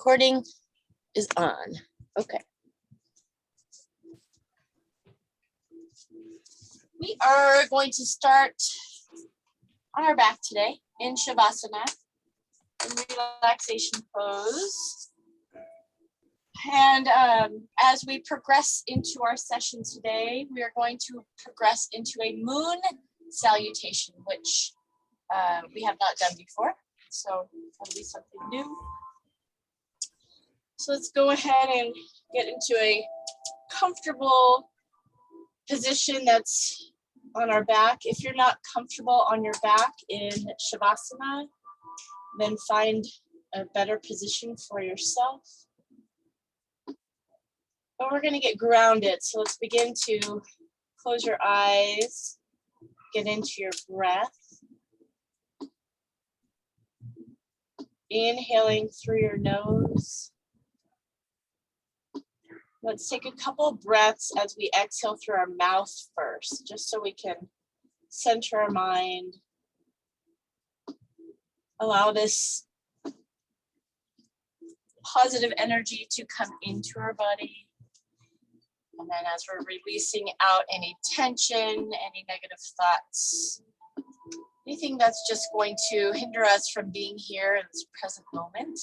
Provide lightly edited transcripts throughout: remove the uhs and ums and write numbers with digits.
Recording is on. Okay. We are going to start on our back today in Shavasana, in relaxation pose. And as we progress into our session today, we are going to progress into a moon salutation, which we have not done before. So it'll be something new. So let's go ahead and get into a comfortable position that's on our back. If you're not comfortable on your back in Shavasana, then find a better position for yourself. But we're going to get grounded. So let's begin to close your eyes, get into your breath. Inhaling through your nose. Let's take a couple breaths as we exhale through our mouth first, just so we can center our mind. Allow this positive energy to come into our body. And then as we're releasing out any tension, any negative thoughts, anything that's just going to hinder us from being here in this present moment,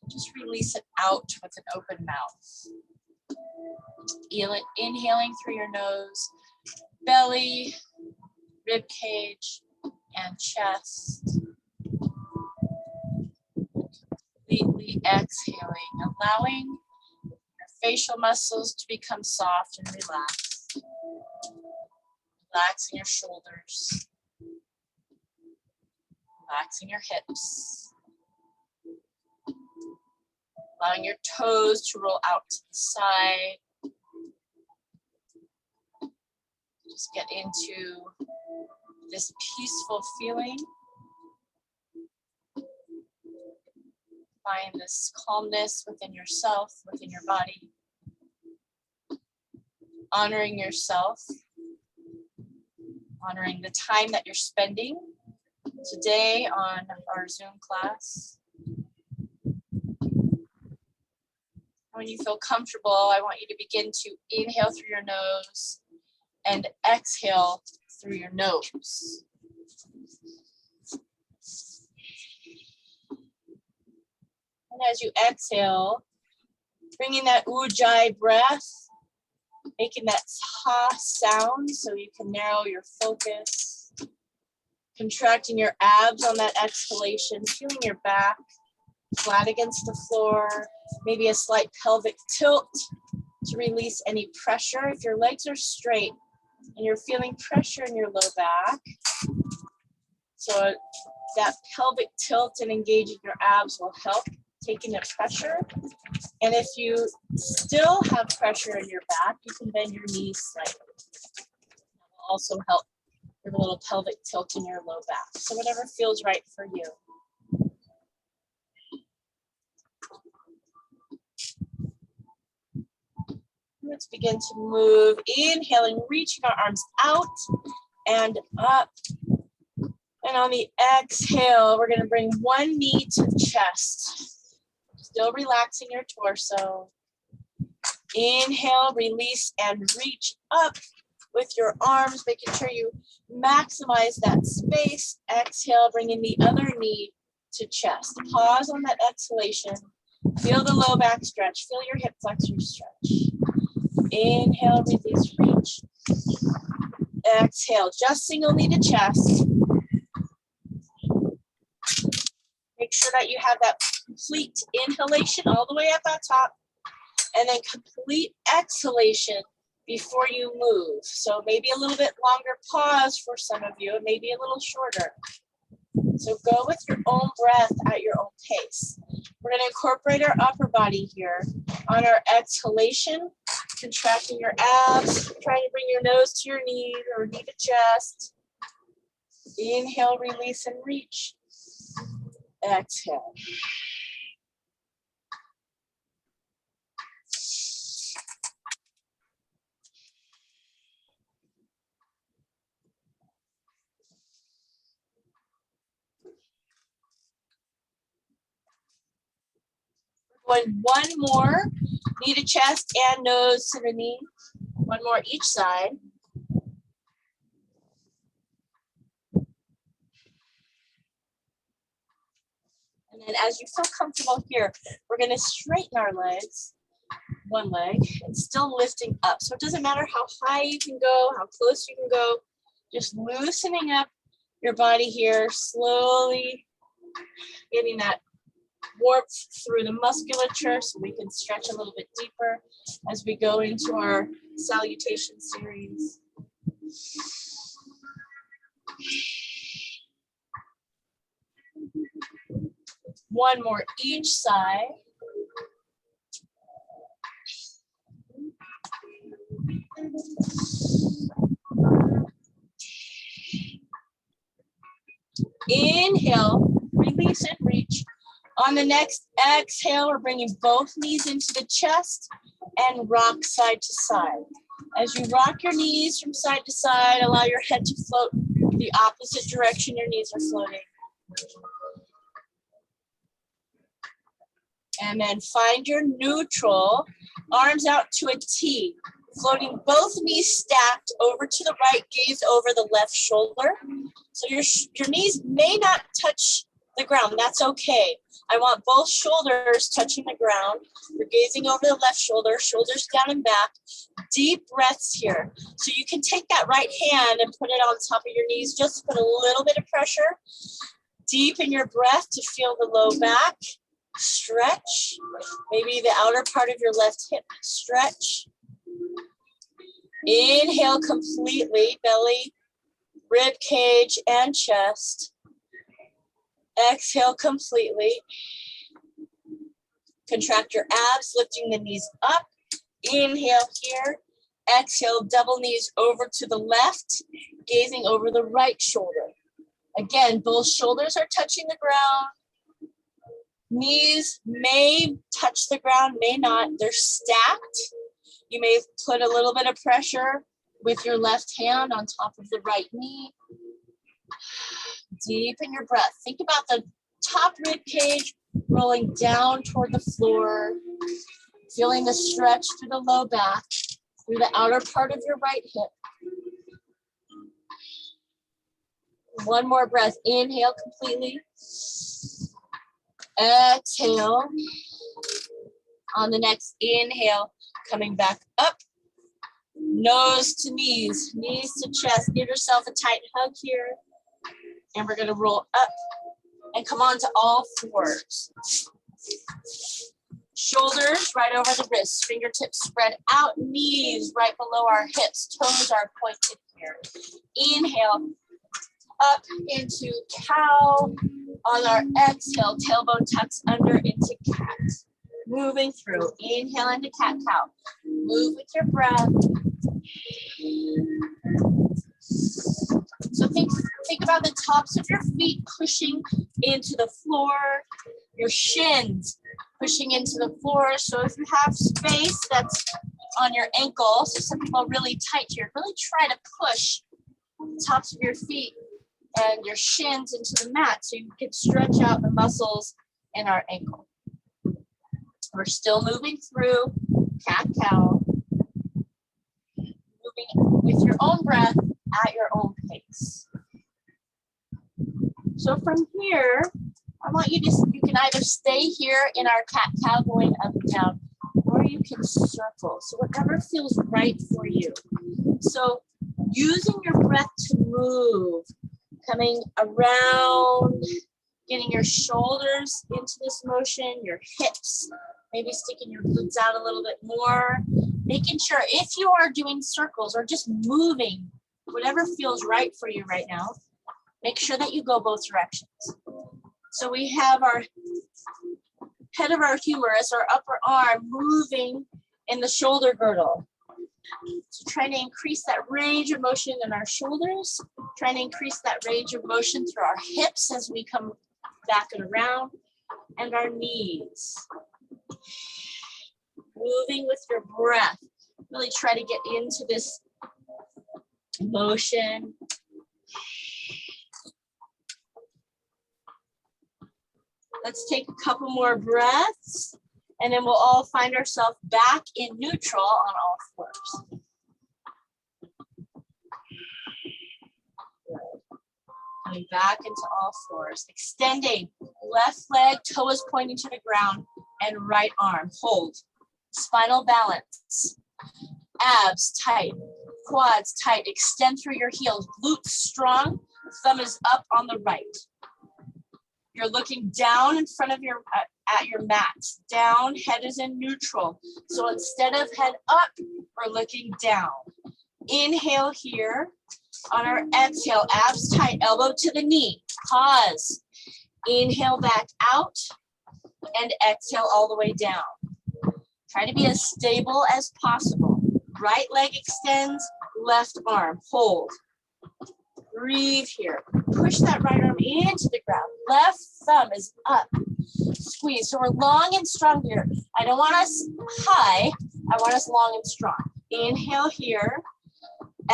just release it out with an open mouth. Inhaling through your nose, belly, rib cage, and chest. Completely exhaling, allowing your facial muscles to become soft and relaxed. Relaxing your shoulders. Relaxing your hips. Allowing your toes to roll out to the side. Just get into this peaceful feeling. Find this calmness within yourself, within your body. Honoring yourself. Honoring the time that you're spending today on our Zoom class. When you feel comfortable, I want you to begin to inhale through your nose and exhale through your nose. And as you exhale, bringing that ujjayi breath, making that ha sound so you can narrow your focus. Contracting your abs on that exhalation, feeling your back flat against the floor, maybe a slight pelvic tilt to release any pressure. If your legs are straight and you're feeling pressure in your low back, so that pelvic tilt and engaging your abs will help taking the pressure. And if you still have pressure in your back, you can bend your knees slightly. That will also help with a little pelvic tilt in your low back. So whatever feels right for you. Let's begin to move, inhaling, reaching our arms out and up. And on the exhale, we're going to bring one knee to the chest. Still relaxing your torso. Inhale, release, and reach up with your arms, making sure you maximize that space. Exhale, bringing the other knee to chest. Pause on that exhalation. Feel the low back stretch. Feel your hip flexor stretch. Inhale, release, reach. Exhale, just single knee to chest. Make sure that you have that complete inhalation all the way at that top, and then complete exhalation before you move. So maybe a little bit longer pause for some of you, maybe a little shorter. So go with your own breath at your own pace. We're going to incorporate our upper body here. On our exhalation, contracting your abs, trying to bring your nose to your knee or knee to chest. Inhale, release, and reach. Exhale. going one more, knee to chest and nose to the knee. One more each side. And then as you feel comfortable here, we're going to straighten our legs, one leg, and still lifting up. So it doesn't matter how high you can go, how close you can go, just loosening up your body here, slowly getting that warmth through the musculature so we can stretch a little bit deeper as we go into our salutation series. One more each side. Inhale, release and reach. On the next exhale, we're bringing both knees into the chest and rock side to side. As you rock your knees from side to side, allow your head to float the opposite direction your knees are floating. And then find your neutral, arms out to a T, floating both knees stacked over to the right, gaze over the left shoulder. So your knees may not touch the ground, that's okay. I want both shoulders touching the ground. You're gazing over the left shoulder, shoulders down and back. Deep breaths here. So you can take that right hand and put it on top of your knees, just to put a little bit of pressure. Deepen your breath to feel the low back. Stretch. Maybe the outer part of your left hip. Stretch. Inhale completely, belly, rib cage, and chest. Exhale completely. Contract your abs, lifting the knees up. Inhale here. Exhale, double knees over to the left, gazing over the right shoulder. Again, both shoulders are touching the ground. Knees may touch the ground, may not. They're stacked. You may put a little bit of pressure with your left hand on top of the right knee. Deepen your breath. Think about the top rib cage rolling down toward the floor. Feeling the stretch through the low back, through the outer part of your right hip. One more breath. Inhale completely. Exhale. On the next inhale, coming back up. Nose to knees, knees to chest. Give yourself a tight hug here. And we're going to roll up and come on to all fours. Shoulders right over the wrists, fingertips spread out, knees right below our hips, toes are pointed here. Inhale, up into cow. On our exhale, tailbone tucks under into cat. Moving through, inhale into cat-cow. Move with your breath. So think about the tops of your feet pushing into the floor, your shins pushing into the floor. So if you have space that's on your ankle, so some people are really tight here, really try to push the tops of your feet and your shins into the mat so you can stretch out the muscles in our ankle. We're still moving through cat-cow, moving with your own breath at your own pace. So from here, I want you can either stay here in our cat-cow going up and down, or you can circle. So whatever feels right for you. So using your breath to move, coming around, getting your shoulders into this motion, your hips, maybe sticking your glutes out a little bit more, making sure if you are doing circles or just moving, whatever feels right for you right now, make sure that you go both directions. So we have our head of our humerus, our upper arm, moving in the shoulder girdle. So trying to increase that range of motion in our shoulders, trying to increase that range of motion through our hips as we come back and around, and our knees. Moving with your breath. Really try to get into this motion. Let's take a couple more breaths. And then we'll all find ourselves back in neutral on all fours. Coming back into all fours, extending left leg, toe is pointing to the ground, and right arm, hold. Spinal balance, abs tight, quads tight, extend through your heels, glutes strong, thumb is up on the right. You're looking down in front of your, at your mat, down, head is in neutral. So instead of head up, we're looking down. Inhale here. On our exhale, abs tight, elbow to the knee, pause. Inhale back out and exhale all the way down. Try to be as stable as possible. Right leg extends, left arm, hold. Breathe here. Push that right arm into the ground. Left thumb is up. Squeeze. So we're long and strong here. I don't want us high. I want us long and strong. Inhale here.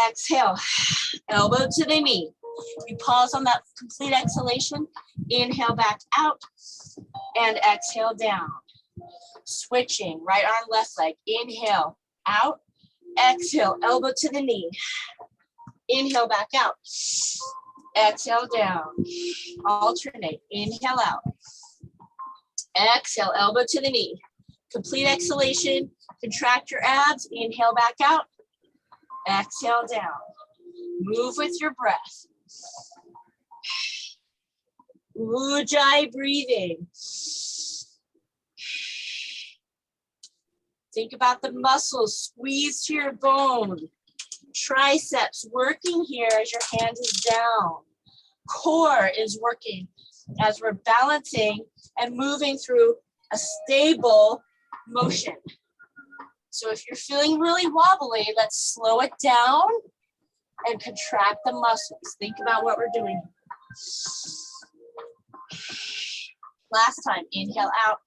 Exhale. Elbow to the knee. You pause on that complete exhalation. Inhale back out and exhale down. Switching. Right arm, left leg. Inhale. Out. Exhale. Elbow to the knee. Inhale back out. Exhale down. Alternate. Inhale out. Exhale. Elbow to the knee. Complete exhalation. Contract your abs. Inhale back out. Exhale down. Move with your breath. Ujjayi breathing. Think about the muscles. Squeeze to your bone. Triceps working here as your hand is down. Core is working as we're balancing and moving through a stable motion. So if you're feeling really wobbly, let's slow it down and contract the muscles. Think about what we're doing. Last time, inhale out.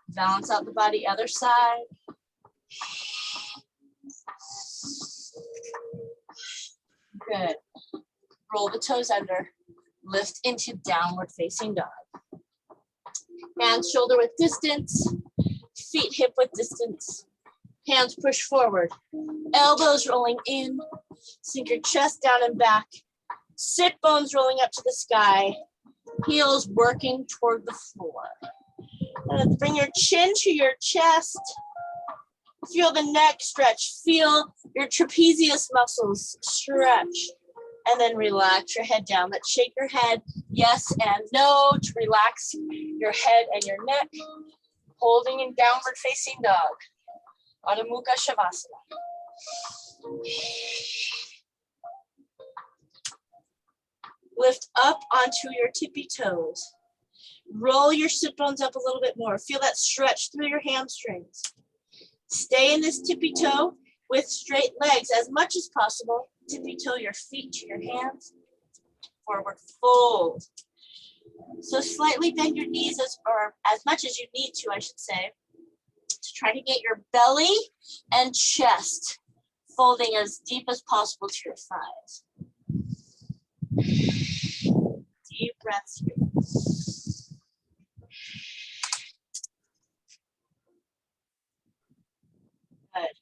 Balance out the body, other side. Good. Roll the toes under. Lift into downward facing dog. Hands shoulder width distance. Feet hip width distance. Hands push forward. Elbows rolling in. Sink your chest down and back. Sit bones rolling up to the sky. Heels working toward the floor. Bring your chin to your chest. Feel the neck stretch. Feel your trapezius muscles stretch. And then relax your head down. Let's shake your head yes and no to relax your head and your neck. Holding in downward facing dog. Adho Mukha Shavasana. Lift up onto your tippy toes. Roll your sit bones up a little bit more. Feel that stretch through your hamstrings. Stay in this tippy toe with straight legs as much as possible. Tippy toe your feet to your hands. Forward fold. So slightly bend your knees or as much as you need to, I should say, to try to get your belly and chest folding as deep as possible to your thighs. Deep breaths here. Good.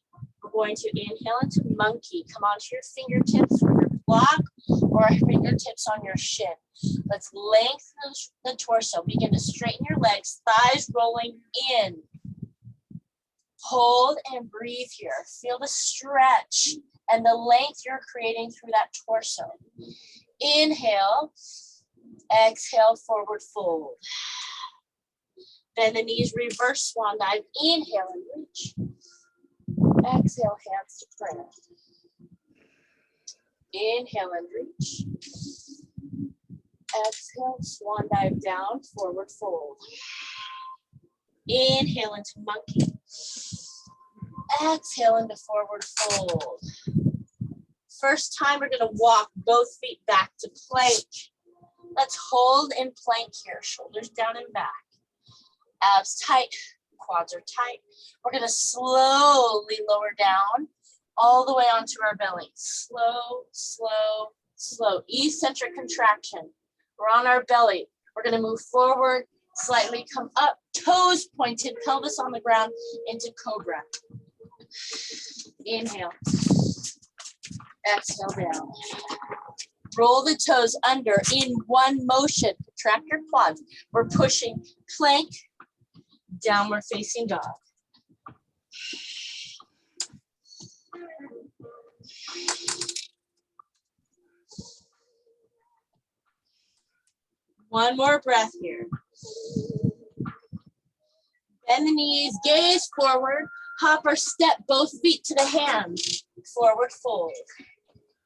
We're going to inhale into monkey. Come onto your fingertips for your block or fingertips on your shin. Let's lengthen the torso. Begin to straighten your legs, thighs rolling in. Hold and breathe here. Feel the stretch and the length you're creating through that torso. Inhale, exhale, forward fold. Bend the knees, reverse swan dive. Inhale and reach. Exhale, hands to prayer. Inhale and reach. Exhale, swan dive down, forward fold. Inhale into monkey. Exhale into forward fold. First time we're gonna walk both feet back to plank. Let's hold in plank here, shoulders down and back. Abs tight, quads are tight. We're gonna slowly lower down all the way onto our belly. Slow, slow, Slow, eccentric contraction. We're on our belly. We're gonna move forward, slightly come up, toes pointed, pelvis on the ground into cobra. Inhale. Exhale down. Roll the toes under in one motion. Contract your quads. We're pushing plank, downward facing dog. One more breath here. Bend the knees, gaze forward, hop or step both feet to the hands. Forward fold.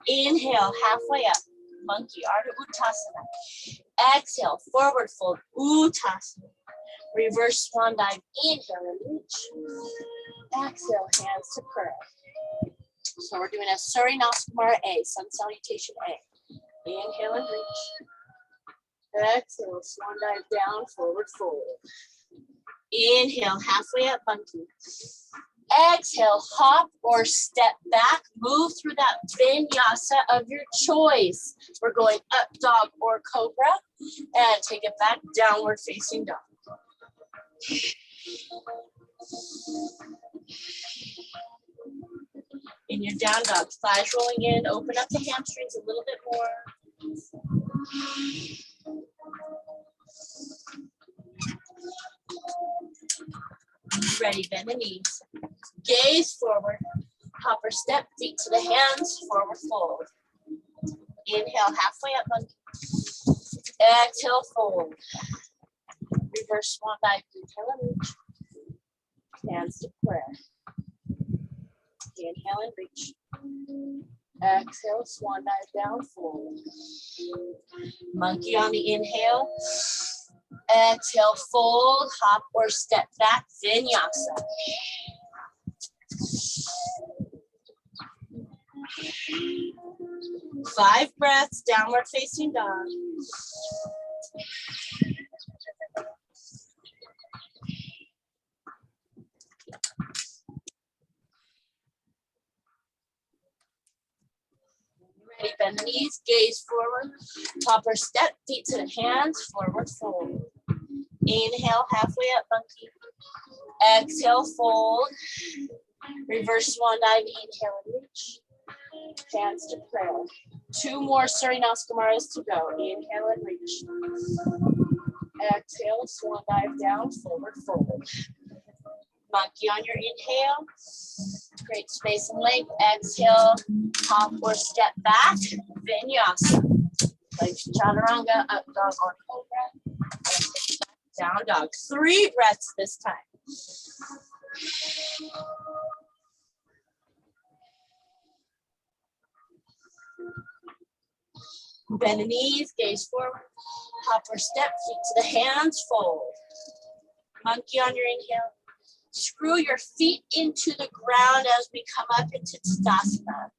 Inhale, halfway up. Monkey, Ardha Uttasana. Exhale, forward fold, Uttasana. Reverse swan dive. Inhale and reach. Exhale, hands to prayer. So we're doing a Surya Namaskar A, sun salutation A. Inhale and reach. Exhale, swan dive down, forward fold. Inhale, halfway up, monkey. Exhale, hop or step back. Move through that vinyasa of your choice. We're going up dog or cobra. And take it back, downward facing dog. In your down dog, thighs rolling in, open up the hamstrings a little bit more. Ready, bend the knees. Gaze forward. Hop or step, feet to the hands, forward fold. Inhale, halfway up, monkey. Exhale, fold. Reverse swan dive, inhale and reach. Hands to prayer. Inhale and reach. Exhale, swan dive down, fold. Monkey on the inhale. Exhale, fold, hop or step back, vinyasa. Five breaths, downward facing dog. Ready, bend the knees, gaze forward, hop or step, feet to the hands, forward fold. Inhale, halfway up, monkey. Exhale, fold. Reverse swan dive, inhale and reach. Hands to prayer. Two more Surya Namaskaras to go. Inhale and reach. Exhale, swan dive down, forward fold. Monkey on your inhale. Great space and length. Exhale, hop or step back. Vinyasa. Like chaturanga, up dog or cobra. Down dog. 3 breaths this time. Bend the knees, gaze forward. Hop or step, feet to the hands, fold. Monkey on your inhale. Screw your feet into the ground as we come up into Tadasana.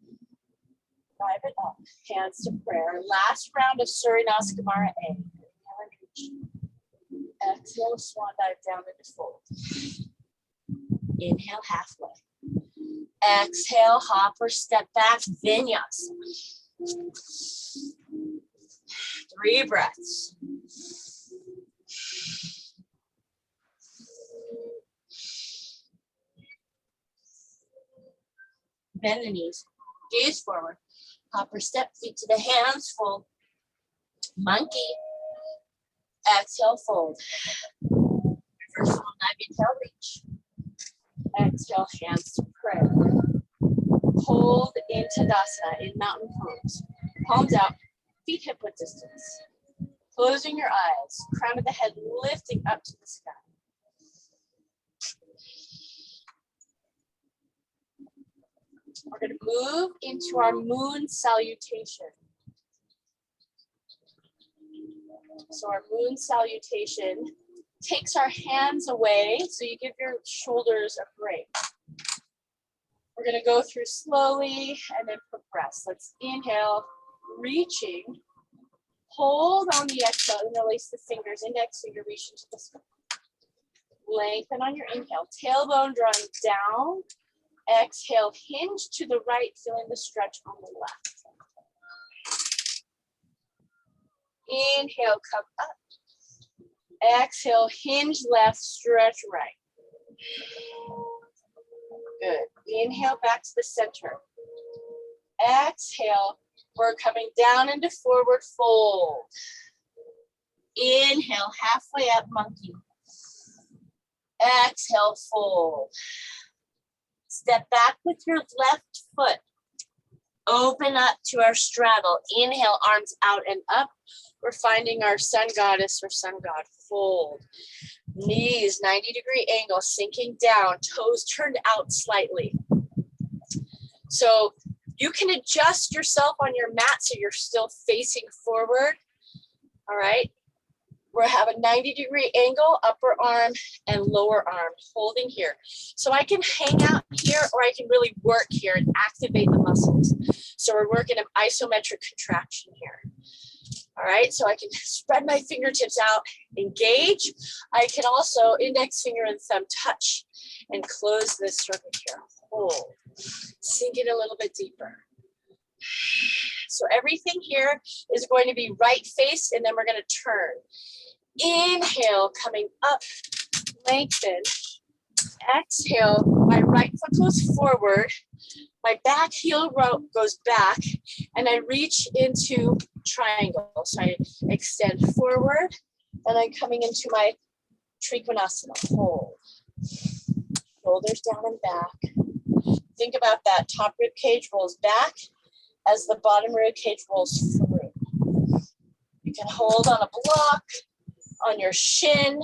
Drive it up. Hands to prayer. Last round of Surya Namaskar A. Exhale, swan dive down into fold. Inhale, halfway. Exhale, hop or step back, vinyasa. 3 breaths. Bend the knees, gaze forward, hop or step, feet to the hands, fold. Monkey. Exhale, fold. Reverse swan dive, inhale, reach. Exhale, hands to prayer. Hold in Tadasana, in mountain pose. Palms out, feet hip width distance. Closing your eyes, crown of the head lifting up to the sky. We're going to move into our moon salutation. So our moon salutation takes our hands away, so you give your shoulders a break. We're going to go through slowly and then progress. Let's inhale, reaching. Hold on the exhale, interlace the fingers, index finger reaching to the sky. Lengthen on your inhale, tailbone drawing down. Exhale, hinge to the right, feeling the stretch on the left. Inhale, come up. Exhale, hinge left, stretch right. Good. Inhale back to the center. Exhale, we're coming down into forward fold. Inhale, halfway up, monkey. Exhale, fold. Step back with your left foot. Open up to our straddle. Inhale, arms out and up. We're finding our sun goddess or sun god. Fold. Knees, 90-degree angle, sinking down. Toes turned out slightly. So you can adjust yourself on your mat so you're still facing forward. All right. We have a 90-degree angle, upper arm and lower arm, holding here. So I can hang out here or I can really work here and activate the muscles. So we're working an isometric contraction here. All right, so I can spread my fingertips out, engage. I can also index finger and thumb touch and close this circuit here. Hold, sink it a little bit deeper. So everything here is going to be right face and then we're going to turn. Inhale, coming up, lengthen. Exhale, my right foot goes forward. My back heel goes back and I reach into triangle. So I extend forward and I'm coming into my Trikonasana. Hold. Shoulders down and back. Think about that. Top rib cage rolls back as the bottom rib cage rolls through. You can hold on a block, on your shin,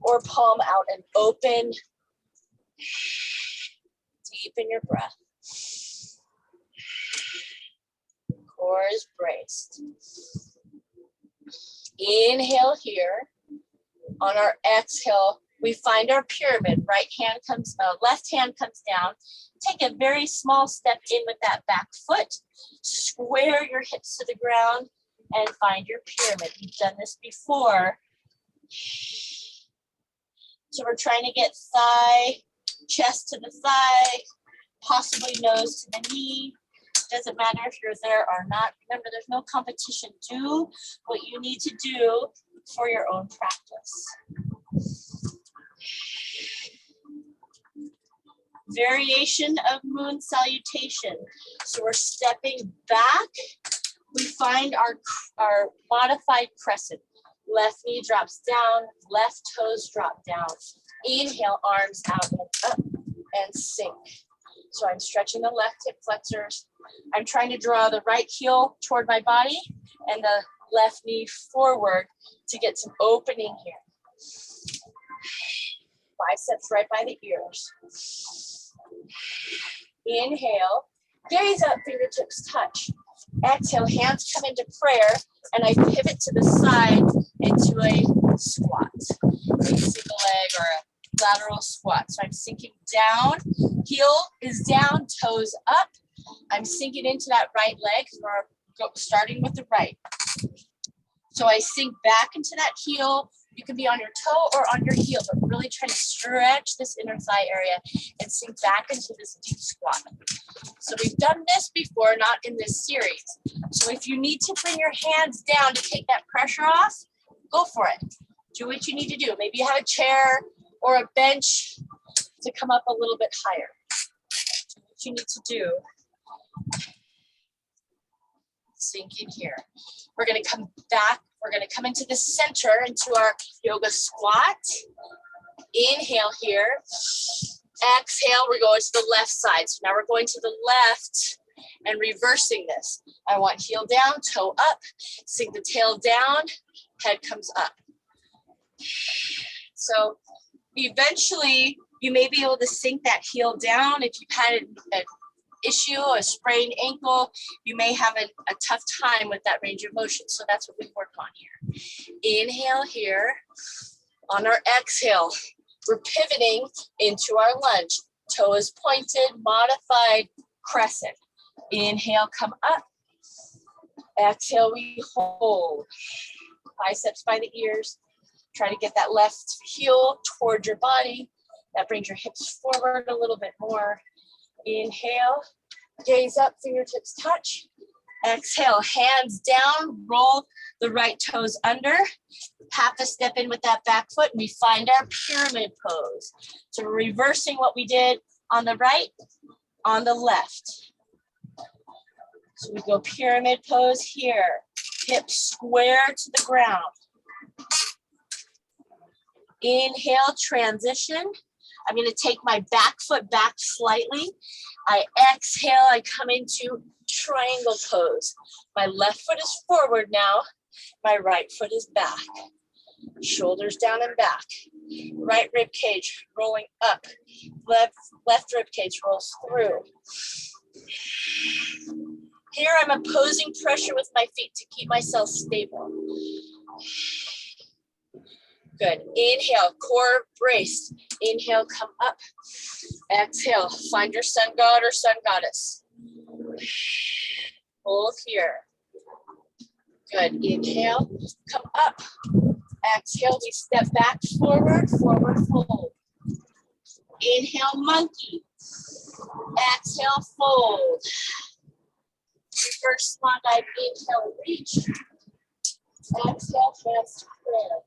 or palm out and open. Deepen your breath. Core is braced. Inhale here. On our exhale, we find our pyramid. Left hand comes down. Take a very small step in with that back foot. Square your hips to the ground and find your pyramid. We've done this before. So we're trying to get chest to the thigh, possibly nose to the knee. Doesn't matter if you're there or not. Remember, there's no competition. Do what you need to do for your own practice. Variation of moon salutation. So we're stepping back. We find our modified crescent. Left knee drops down, left toes drop down. Inhale, arms out and up and sink. So I'm stretching the left hip flexors. I'm trying to draw the right heel toward my body and the left knee forward to get some opening here. Biceps right by the ears. Inhale, gaze up, fingertips touch. Exhale, hands come into prayer, and I pivot to the side into a squat, a single leg or a lateral squat. So I'm sinking down, heel is down, toes up. I'm sinking into that right leg. We're starting with the right. So I sink back into that heel. You can be on your toe or on your heel, but really trying to stretch this inner thigh area and sink back into this deep squat. So we've done this before, not in this series. So if you need to bring your hands down to take that pressure off, go for it. Do what you need to do. Maybe you have a chair or a bench to come up a little bit higher. Do what you need to do. Sink in here. We're going to come back. We're going to come into the center, into our yoga squat. Inhale here. Exhale, we're going to the left side. So now we're going to the left and reversing this. I want heel down, toe up, sink the tail down, head comes up. So eventually you may be able to sink that heel down. If you've had an issue, a sprained ankle, you may have a tough time with that range of motion. So that's what we work on here. Inhale here. On our exhale, we're pivoting into our lunge. Toe is pointed, modified crescent. Inhale, come up. Exhale, we hold. Biceps by the ears. Try to get that left heel toward your body. That brings your hips forward a little bit more. Inhale, gaze up, fingertips touch. Exhale, hands down, roll the right toes under. Half a step in with that back foot, and we find our pyramid pose. So we're reversing what we did on the right, on the left. So we go pyramid pose here. Hips square to the ground. Inhale, transition. I'm going to take my back foot back slightly. I exhale, I come into triangle pose. My left foot is forward now. My right foot is back. Shoulders down and back. Right rib cage rolling up. Left rib cage rolls through. Here I'm opposing pressure with my feet to keep myself stable. Good. Inhale, core braced. Inhale, come up. Exhale, find your sun god or sun goddess. Hold here. Good. Inhale, come up. Exhale, we step back, forward, forward fold. Inhale, monkey. Exhale, fold. Reverse swan dive, inhale, reach. Exhale, hands to prayer.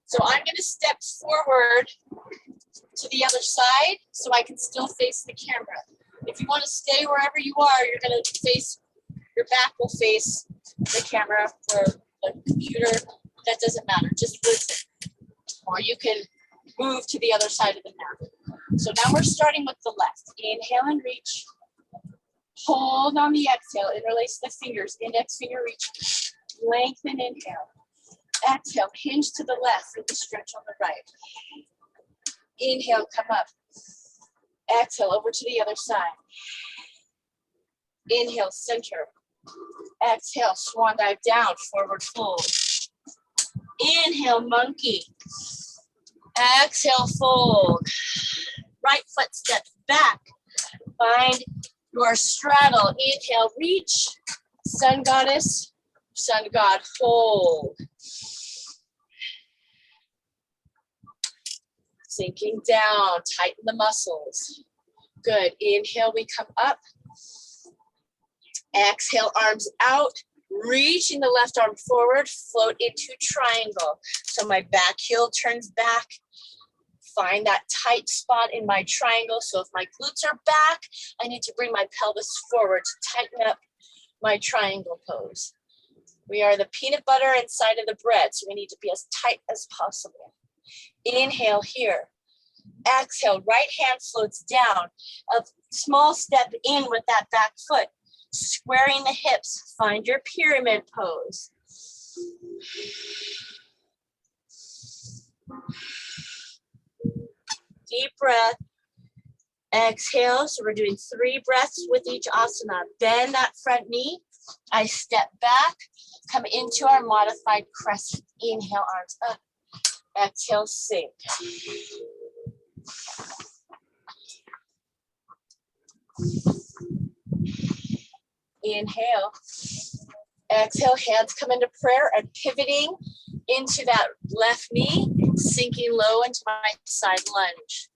So I'm going to step forward to the other side so I can still face the camera. If you want to stay wherever you are, you're going to face, your back will face the camera or the computer. That doesn't matter, just listen. Or you can move to the other side of the mat. So now we're starting with the left. Inhale and reach. Hold on the exhale, interlace the fingers, index finger reach. Lengthen, inhale. Exhale, hinge to the left with the stretch on the right. Inhale, come up. Exhale, over to the other side. Inhale, center. Exhale, swan dive down, forward fold. Inhale, monkey. Exhale, fold. Right foot steps back. Find your straddle. Inhale, reach. Sun goddess, sun god, hold. Sinking down, tighten the muscles. Good. Inhale, we come up. Exhale, arms out. Reaching the left arm forward, float into triangle. So my back heel turns back. Find that tight spot in my triangle. So if my glutes are back, I need to bring my pelvis forward to tighten up my triangle pose. We are the peanut butter inside of the bread, so we need to be as tight as possible. Inhale here. Exhale, right hand floats down. A small step in with that back foot. Squaring the hips, find your pyramid pose. Deep breath. Exhale, so we're doing 3 breaths with each asana. Bend that front knee. I step back, come into our modified crescent. Inhale, arms up. Exhale, sink. Inhale. Exhale, hands come into prayer and pivoting into that left knee, sinking low into my side lunge.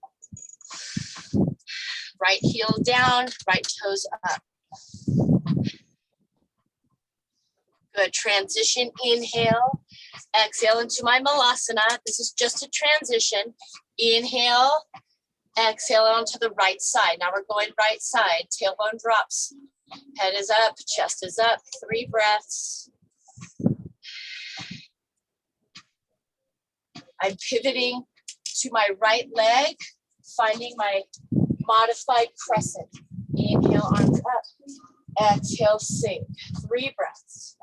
Right heel down, right toes up. Good, transition, inhale. Exhale into my malasana. This is just a transition. Inhale, exhale onto the right side. Now we're going right side, tailbone drops. Head is up, chest is up, 3 breaths. I'm pivoting to my right leg, finding my modified crescent. Inhale, arms up. Exhale, sink. 3 breaths.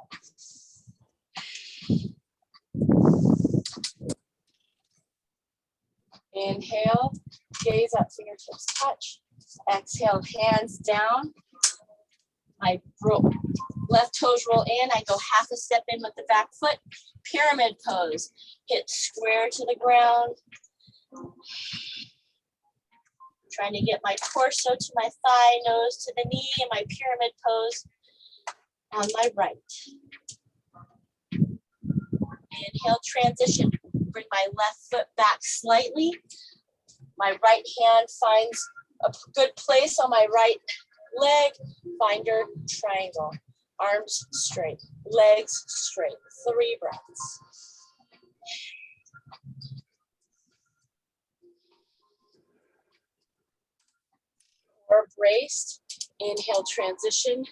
Inhale, gaze up, fingertips touch. Exhale, hands down. I left toes roll in. I go half a step in with the back foot. Pyramid pose. Hips square to the ground. Trying to get my torso to my thigh, nose to the knee, and my pyramid pose on my right. Inhale, transition. Bring my left foot back slightly. My right hand finds a good place on my right leg, find your triangle. Arms straight, legs straight. 3 breaths. Or braced. Inhale, transition.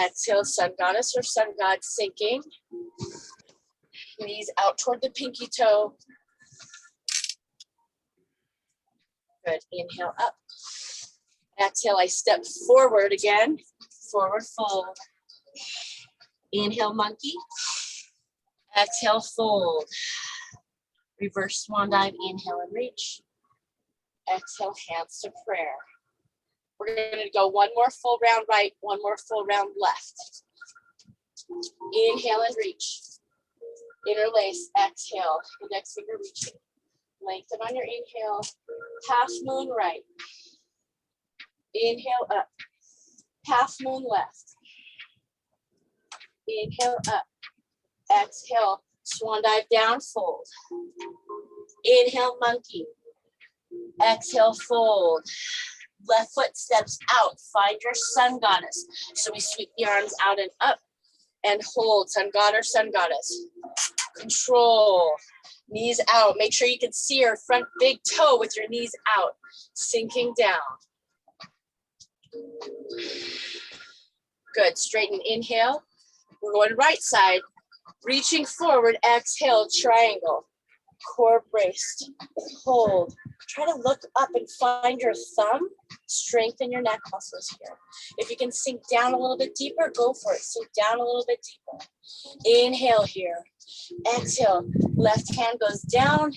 Exhale, sun goddess or sun god sinking. Knees out toward the pinky toe. Good. Inhale up. Exhale, I step forward again. Forward fold. Inhale, monkey. Exhale, fold. Reverse swan dive. Inhale and reach. Exhale, hands to prayer. We're going to go one more full round right, one more full round left. Inhale and reach. Interlace. Exhale. Index finger reaching. Lengthen on your inhale. Half moon right. Inhale up. Half moon left. Inhale up. Exhale. Swan dive down, fold. Inhale, monkey. Exhale, fold. Left foot steps out. Find your sun goddess. So we sweep the arms out and up and hold. Sun god or sun goddess. Control. Knees out. Make sure you can see your front big toe with your knees out. Sinking down. Good. Straighten. Inhale. We're going right side. Reaching forward. Exhale. Triangle. Core braced. Hold. Try to look up and find your thumb. Strengthen your neck muscles here. If you can sink down a little bit deeper, go for it. Sink down a little bit deeper. Inhale here. Exhale. Left hand goes down.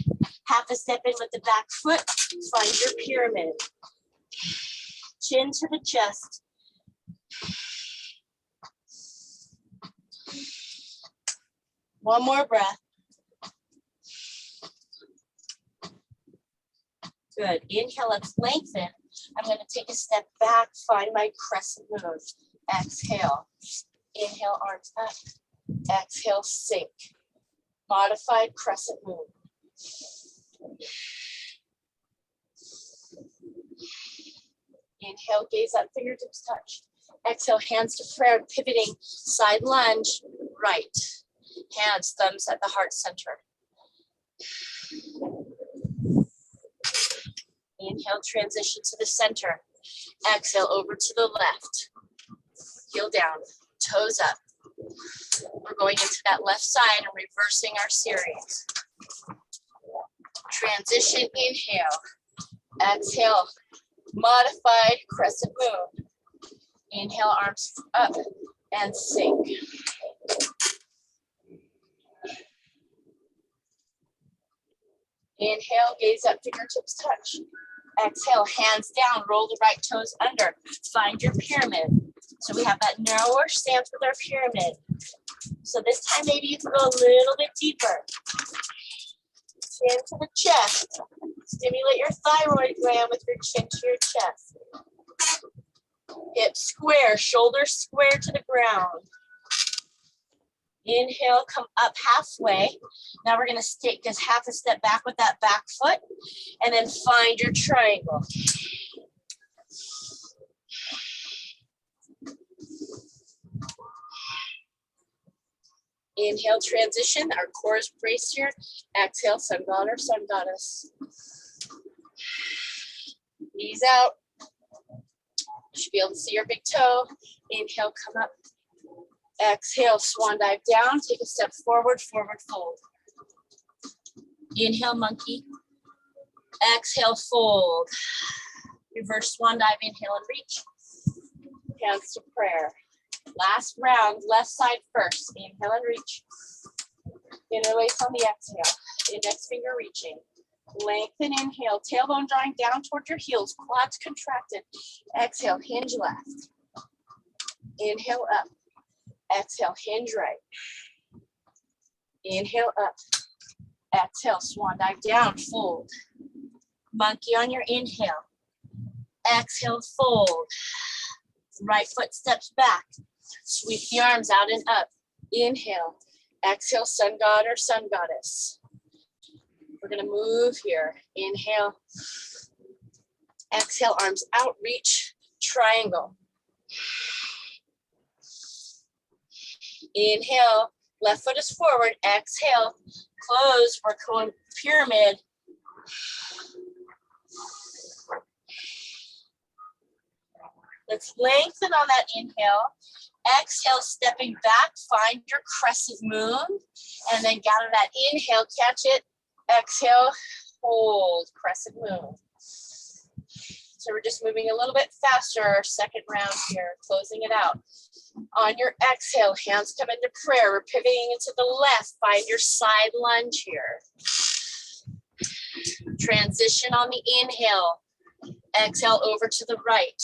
Half a step in with the back foot. Find your pyramid. Chin to the chest. One more breath. Good. Inhale, let's lengthen. I'm going to take a step back, find my crescent moon. Exhale. Inhale, arms up. Exhale, sink. Modified crescent moon. Inhale, gaze up, fingertips touch. Exhale, hands to prayer, pivoting, side lunge, right. Hands, thumbs at the heart center. Inhale, transition to the center. Exhale, over to the left. Heel down, toes up. We're going into that left side and reversing our series. Transition, inhale. Exhale, modified crescent moon. Inhale, arms up and sink. Inhale, gaze up, fingertips touch. Exhale, hands down, roll the right toes under. Find your pyramid. So we have that narrower stance with our pyramid. So this time maybe you can go a little bit deeper. Chin to the chest. Stimulate your thyroid gland with your chin to your chest. Hips square, shoulders square to the ground. Inhale, come up halfway. Now we're going to take just half a step back with that back foot and then find your triangle. Inhale, transition. Our core is braced here. Exhale, sun god or sun goddess. Knees out. You should be able to see your big toe. Inhale, come up. Exhale, swan dive down. Take a step forward, forward fold. Inhale, monkey. Exhale, fold. Reverse swan dive, inhale and reach. Hands to prayer. Last round, left side first. Inhale and reach. Interlace on the exhale. Index finger reaching. Lengthen, inhale. Tailbone drawing down toward your heels. Quads contracted. Exhale, hinge left. Inhale up. Exhale, hinge right. Inhale up. Exhale, swan dive down, fold. Monkey on your inhale. Exhale, fold. Right foot steps back. Sweep the arms out and up. Inhale. Exhale, sun god or sun goddess. We're going to move here. Inhale. Exhale, arms out, reach, triangle. Inhale, left foot is forward. Exhale, close. We're going pyramid. Let's lengthen on that inhale. Exhale, stepping back, find your crescent moon, and then gather that inhale, catch it. Exhale, hold, crescent moon. So we're just moving a little bit faster, our second round here, closing it out. On your exhale, hands come into prayer. We're pivoting into the left. Find your side lunge here. Transition on the inhale. Exhale over to the right.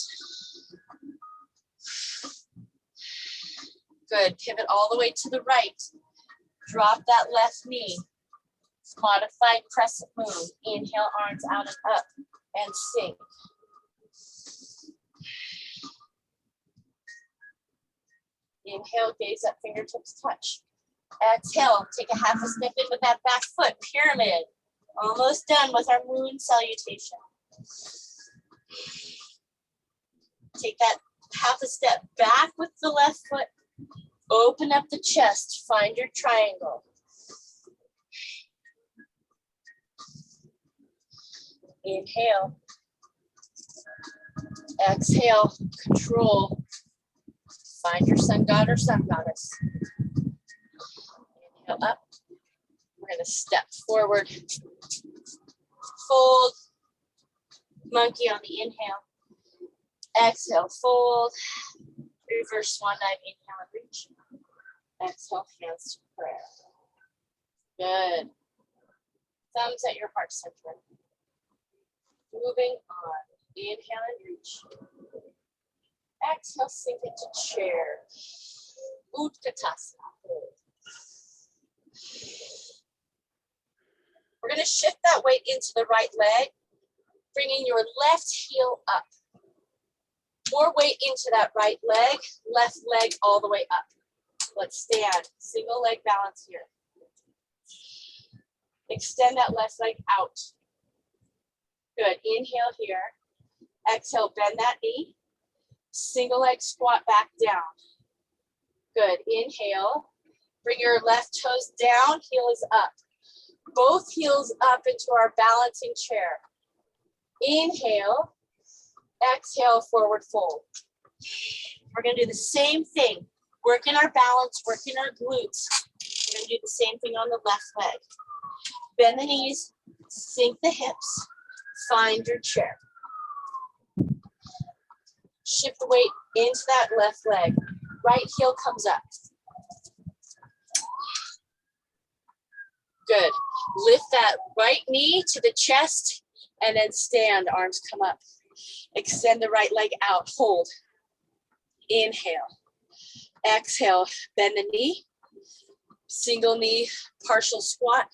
Good. Pivot all the way to the right. Drop that left knee. Modified crescent moon. Inhale, arms out and up, and sink. Inhale, gaze up, fingertips touch. Exhale, take a half a step in with that back foot, pyramid. Almost done with our moon salutation. Take that half a step back with the left foot. Open up the chest, find your triangle. Inhale. Exhale, control. Find your sun god or sun goddess. Inhale up. We're going to step forward. Fold. Monkey on the inhale. Exhale, fold. Reverse swan dive, inhale and reach. Exhale, hands to prayer. Good. Thumbs at your heart center. Moving on. Inhale and reach. Exhale, sink into chair. Utkatasana. We're going to shift that weight into the right leg, bringing your left heel up. More weight into that right leg, left leg all the way up. Let's stand. Single leg balance here. Extend that left leg out. Good. Inhale here. Exhale, bend that knee. Single leg squat back down. Good. Inhale. Bring your left toes down, heel is up. Both heels up into our balancing chair. Inhale. Exhale, forward fold. We're going to do the same thing. Working our balance, working our glutes. We're going to do the same thing on the left leg. Bend the knees, sink the hips, find your chair. Shift the weight into that left leg. Right heel comes up. Good. Lift that right knee to the chest and then stand, arms come up. Extend the right leg out, hold. Inhale. Exhale, bend the knee. Single knee, partial squat.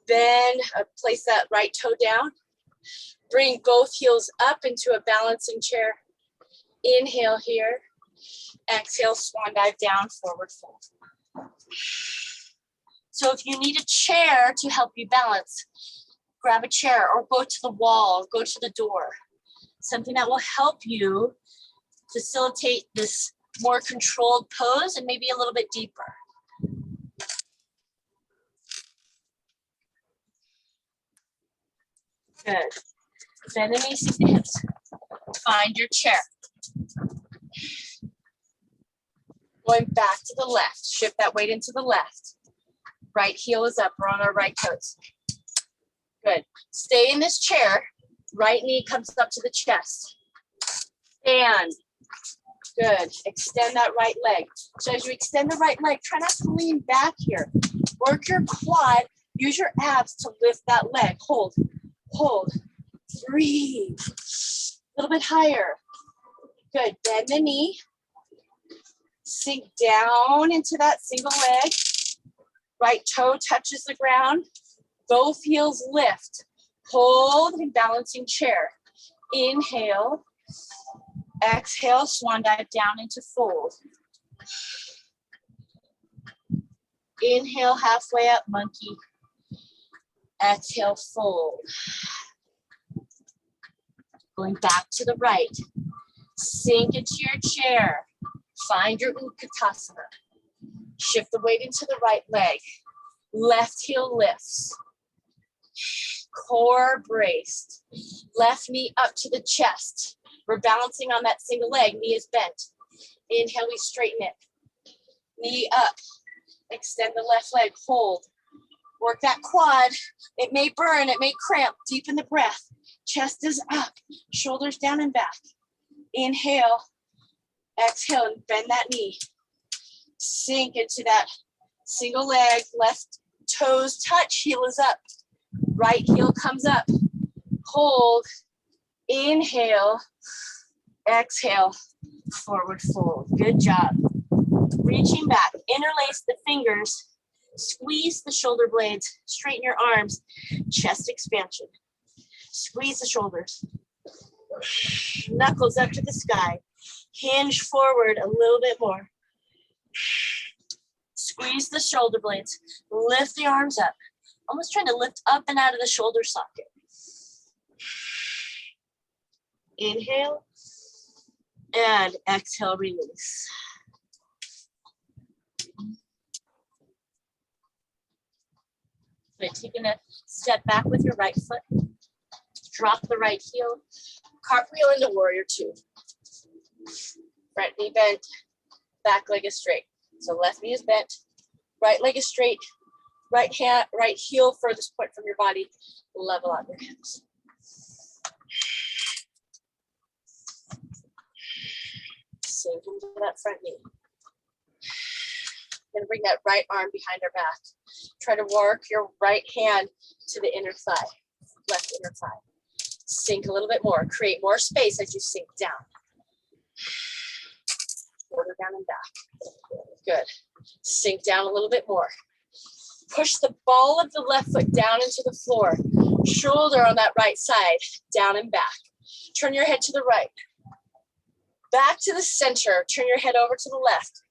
Then place that right toe down. Bring both heels up into a balancing chair. Inhale here. Exhale, swan dive down, forward fold. So if you need a chair to help you balance, grab a chair or go to the wall, go to the door. Something that will help you facilitate this more controlled pose and maybe a little bit deeper. Good. Bend the knees, sink the hips. Find your chair. Going back to the left. Shift that weight into the left. Right heel is up. We're on our right toes. Good. Stay in this chair. Right knee comes up to the chest. Stand. Good. Extend that right leg. So as you extend the right leg, try not to lean back here. Work your quad. Use your abs to lift that leg. Hold. Hold. Breathe. A little bit higher. Good. Bend the knee. Sink down into that single leg. Right toe touches the ground. Both heels lift. Hold in balancing chair. Inhale. Exhale, swan dive down into fold. Inhale, halfway up, monkey. Exhale, fold. Going back to the right. Sink into your chair. Find your Utkatasana. Shift the weight into the right leg. Left heel lifts. Core braced. Left knee up to the chest. We're balancing on that single leg. Knee is bent. Inhale, we straighten it. Knee up. Extend the left leg. Hold. Work that quad. It may burn. It may cramp. Deepen the breath. Chest is up. Shoulders down and back. Inhale. Exhale and bend that knee. Sink into that single leg. Left toes touch. Heel is up. Right heel comes up. Hold. Inhale. Exhale. Forward fold. Good job. Reaching back. Interlace the fingers. Squeeze the shoulder blades. Straighten your arms. Chest expansion. Squeeze the shoulders. Knuckles up to the sky. Hinge forward a little bit more. Squeeze the shoulder blades. Lift the arms up. Almost trying to lift up and out of the shoulder socket. Inhale. And exhale, release. Good. Taking a step back with your right foot. Drop the right heel. Cartwheel into warrior two. Front knee bent. Back leg is straight. So left knee is bent. Right leg is straight. Right heel furthest point from your body. Level out your hips. Sink into that front knee. Then bring that right arm behind our back. Try to work your right hand to the inner thigh, left inner thigh. Sink a little bit more. Create more space as you sink down. Shoulder down and back. Good. Sink down a little bit more. Push the ball of the left foot down into the floor. Shoulder on that right side, down and back. Turn your head to the right. Back to the center. Turn your head over to the left.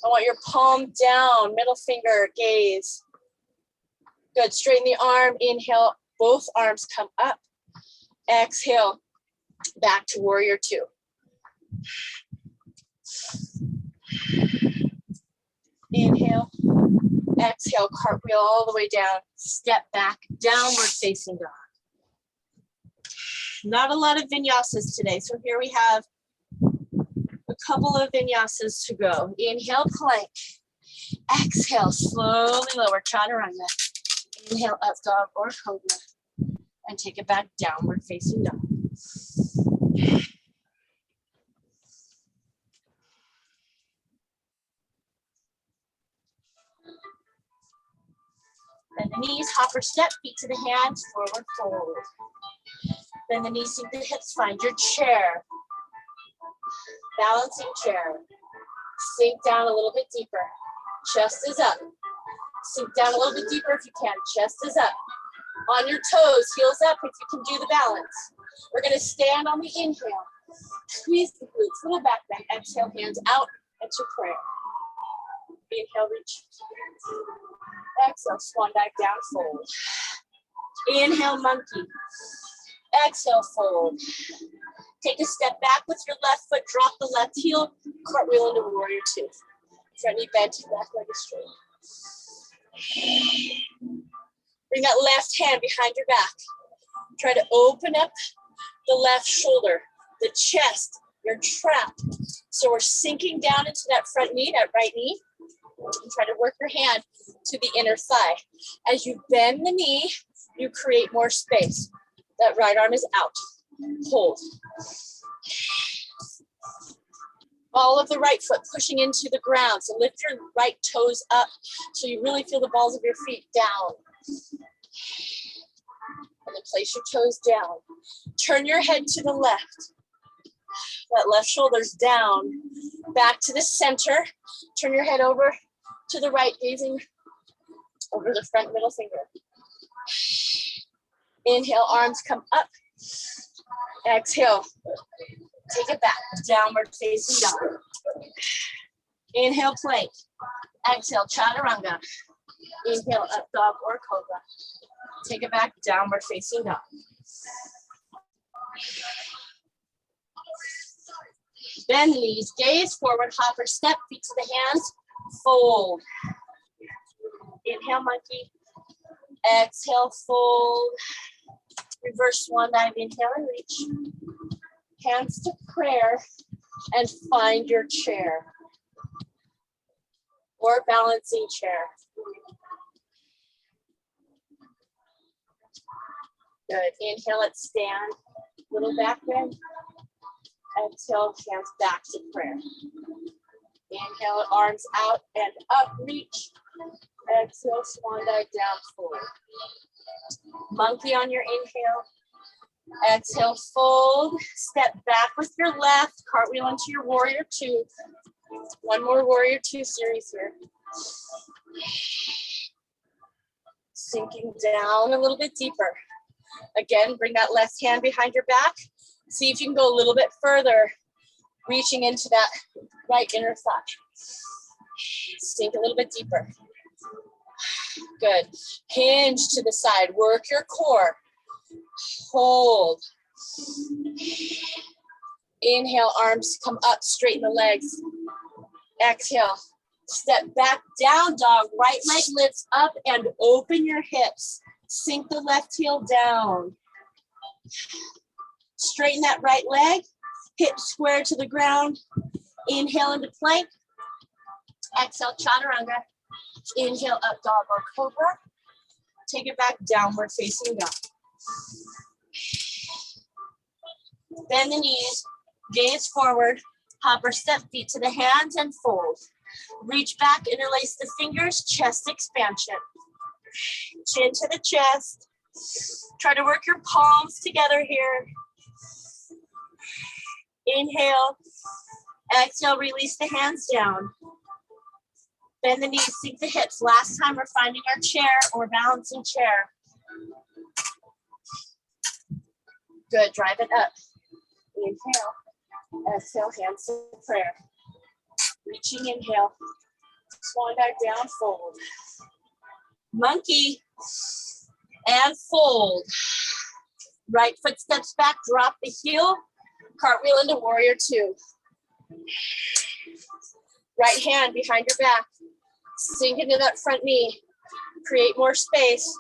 I want your palm down, middle finger, gaze. Good, straighten the arm, inhale, both arms come up. Exhale, back to warrior two. Inhale, exhale, cartwheel all the way down, step back, downward facing dog. Not a lot of vinyasas today, so here we have a couple of vinyasas to go. Inhale, plank. Exhale, slowly lower, chaturanga. Inhale, up dog or cobra. And take it back, downward facing dog. Bend the knees, hopper step, feet to the hands, forward fold. Bend the knees, sink the hips, find your chair. Balancing chair. Sink down a little bit deeper. Chest is up. Sink down a little bit deeper if you can. Chest is up. On your toes, heels up if you can do the balance. We're gonna stand on the inhale. Squeeze the glutes, little back bend. Exhale, hands out, that's your prayer. Inhale, reach. Exhale, swan dive down, fold. Inhale, monkey. Exhale, fold. Take a step back with your left foot, drop the left heel, cartwheel into warrior two. Front knee bent, back leg is straight. Bring that left hand behind your back. Try to open up the left shoulder, the chest, you're trapped. So we're sinking down into that front knee, that right knee. And try to work your hand to the inner thigh. As you bend the knee, you create more space. That right arm is out. Hold. Ball of the right foot pushing into the ground. So lift your right toes up so you really feel the balls of your feet down. And then place your toes down. Turn your head to the left. That left shoulder's down. Back to the center. Turn your head over to the right, gazing over the front middle finger. Inhale, arms come up. Exhale, take it back, downward facing dog. Inhale, plank. Exhale, chaturanga. Inhale, up dog or cobra. Take it back, downward facing dog. Bend the knees, gaze forward, hopper step, feet to the hands, fold. Inhale, monkey. Exhale, fold. Reverse swan dive, inhale and reach. Hands to prayer and find your chair or balancing chair. Good. Inhale, let's stand. Little back bend. Exhale, hands back to prayer. Inhale, arms out and up, reach. Exhale, swan dive down, forward. Monkey on your inhale. Exhale, fold. Step back with your left. Cartwheel into your warrior two. One more warrior two series here. Sinking down a little bit deeper. Again, bring that left hand behind your back. See if you can go a little bit further, reaching into that right inner thigh. Sink a little bit deeper. Good. Hinge to the side. Work your core. Hold. Inhale, arms come up, straighten the legs. Exhale. Step back, down dog. Right leg lifts up and open your hips. Sink the left heel down. Straighten that right leg. Hips square to the ground. Inhale into plank. Exhale, chaturanga. Inhale, up dog or cobra. Take it back, downward facing dog. Bend the knees, gaze forward, hopper step, feet to the hands and fold. Reach back, interlace the fingers, chest expansion. Chin to the chest. Try to work your palms together here. Inhale. Exhale, release the hands down. Bend the knees, sink the hips. Last time we're finding our chair or balancing chair. Good, drive it up. Inhale. Exhale, hands to prayer. Reaching, inhale. Swan dive down, fold. Monkey. And fold. Right foot steps back, drop the heel. Cartwheel into warrior two. Right hand behind your back. Sink into that front knee. Create more space.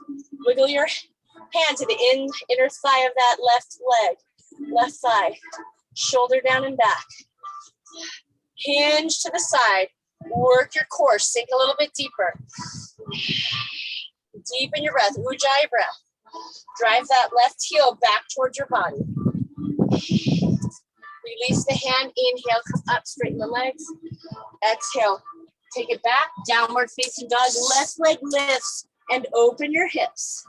Wiggle your hand to the inner thigh of that left leg. Left thigh. Shoulder down and back. Hinge to the side. Work your core. Sink a little bit deeper. Deepen your breath. Ujjayi breath. Drive that left heel back towards your body. Release the hand. Inhale, come up, straighten the legs. Exhale, take it back. Downward facing dog. Left leg lifts and open your hips.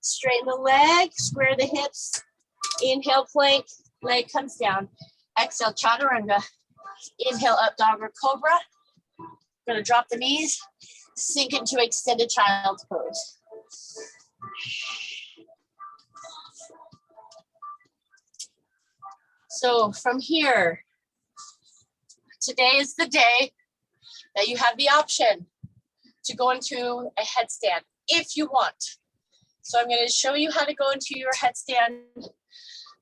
Straighten the leg, square the hips. Inhale, plank, leg comes down. Exhale, chaturanga. Inhale, up dog or cobra. Gonna drop the knees, sink into extended child's pose. So from here, today is the day that you have the option to go into a headstand if you want. So I'm going to show you how to go into your headstand.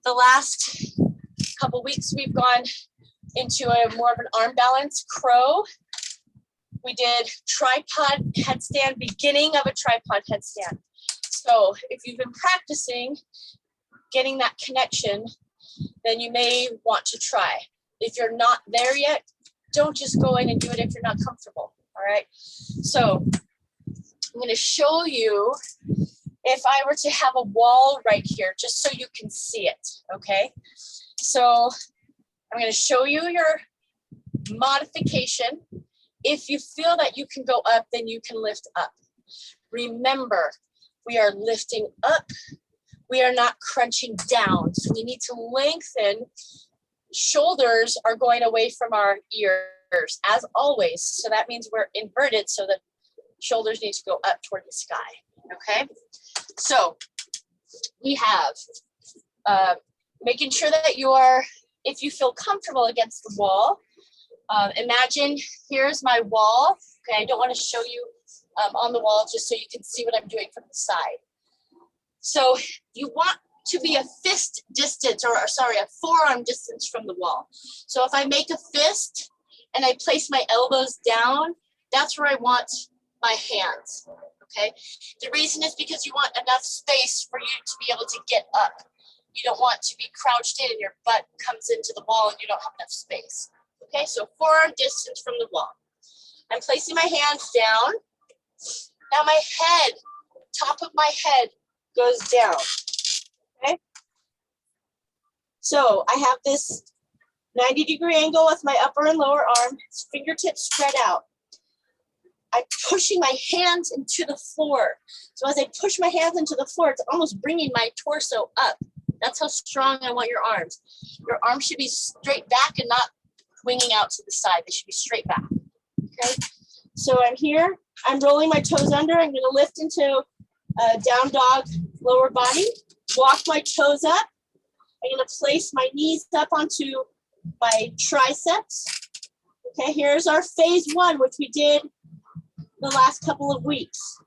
The last couple weeks we've gone into a more of an arm balance crow. We did tripod headstand, beginning of a tripod headstand. So if you've been practicing getting that connection, then you may want to try. If you're not there yet, don't just go in and do it if you're not comfortable, all right? So I'm gonna show you if I were to have a wall right here, just so you can see it, okay? So I'm gonna show you your modification. If you feel that you can go up, then you can lift up. Remember, we are lifting up. We are not crunching down. So we need to lengthen. Shoulders are going away from our ears, as always. So that means we're inverted, so the shoulders need to go up toward the sky, okay? So we have making sure that you are, if you feel comfortable against the wall, imagine here's my wall. Okay, I don't want to show you on the wall just so you can see what I'm doing from the side. So you want to be a fist distance, or sorry, a forearm distance from the wall. So if I make a fist and I place my elbows down, that's where I want my hands, okay? The reason is because you want enough space for you to be able to get up. You don't want to be crouched in and your butt comes into the wall and you don't have enough space. Okay, so forearm distance from the wall. I'm placing my hands down. Now my head, top of my head goes down, okay? So I have this 90-degree angle with my upper and lower arm, fingertips spread out. I'm pushing my hands into the floor. So as I push my hands into the floor, it's almost bringing my torso up. That's how strong I want your arms. Your arms should be straight back and not winging out to the side. They should be straight back, okay? So I'm here, I'm rolling my toes under. I'm gonna lift into down dog, lower body, walk my toes up. I'm gonna place my knees up onto my triceps. Okay, here's our phase one, which we did the last couple of weeks.